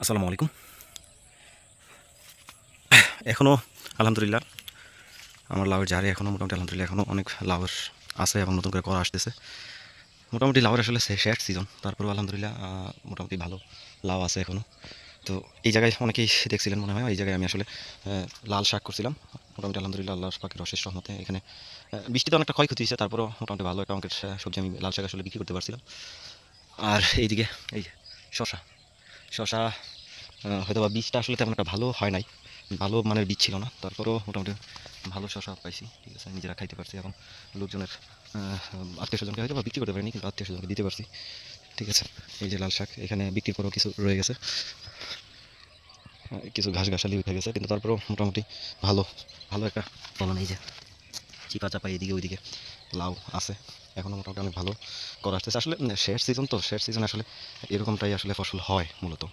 আসসালামু আলাইকুম। এখনও আলহামদুলিল্লাহ আমার লাউয়ের ঝাড়ে এখনও মোটামুটি আলহামদুলিল্লাহ এখনও অনেক লাউয়ের আছে এবং নতুন করে করা আসতেছে। মোটামুটি লাউয়ের আসলে শেষ সিজন, তারপরেও আলহামদুলিল্লাহ মোটামুটি ভালো লাউ আছে এখনও। তো এই জায়গায় অনেকেই দেখছিলেন মনে হয়, এই জায়গায় আমি আসলে লাল শাক করছিলাম। মোটামুটি আলহামদুলিল্লাহ আল্লাহ পাকের অশেষ রহমতে এখানে বৃষ্টিতে অনেকটা ক্ষয়ক্ষতি হয়েছে, তারপরেও মোটামুটি ভালো একটা অঙ্কের সবজি আমি লাল শাক আসলে বিক্রি করতে পারছিলাম। আর এইদিকে এই যে শশা শশা হয়তো বা বীজটা আসলে তেমন একটা ভালো হয় নাই, ভালো মানের বীজ ছিল না, তারপরেও মোটামুটি ভালো শশা পাইছি। ঠিক আছে, নিজেরা খাইতে পারছি এবং লোকজনের আত্মীয় স্বজনকে হয়তো বা বিক্রি করতে পারিনি, কিন্তু আত্মীয় স্বজনকে দিতে পারছি। ঠিক আছে, এই যে লাল শাক এখানে বিক্রির পরেও কিছু রয়ে গেছে, কিছু ঘাস ঘাসালি উঠে গেছে, কিন্তু তারপরেও মোটামুটি ভালো ভালো একটা ফলন। এই যে চিপা চাপা এইদিকে ওইদিকে লাউ আছে এখনও, মোটামুটি অনেক ভালো করা আসতেছে। আসলে শেষ সিজন, তো শেষ সিজন আসলে এরকমটাই আসলে ফসল হয় মূলত।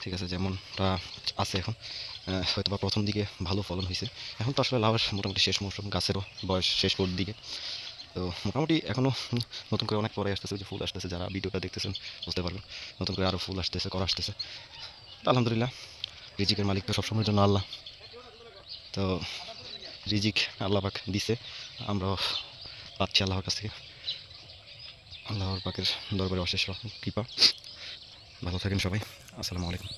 ঠিক আছে, যেমনটা আছে এখন হয়তো বা প্রথম দিকে ভালো ফলন হয়েছে, এখন তো আসলে লাউয়ের মোটামুটি শেষ মৌসুম, গাছেরও বয়স শেষ পর দিকে। তো মোটামুটি এখনও নতুন করে অনেক পরে আসতেছে, যে ফুল আসতেছে, যারা ভিডিওটা দেখতেছেন বুঝতে পারবেন, নতুন করে আরও ফুল আসতেছে, করা আসতেছে। তো আলহামদুলিল্লাহ, রিজিকের মালিক তো সবসময়ের জন্য আল্লাহ। তো রিজিক আল্লাহ পাক দিছে, আমরাও পাচ্ছি আল্লাহর কাছ থেকে। আল্লাহর পাকের দরবারে অশেষ কৃপা। ভালো থাকেন সবাই। আসসালামু আলাইকুম।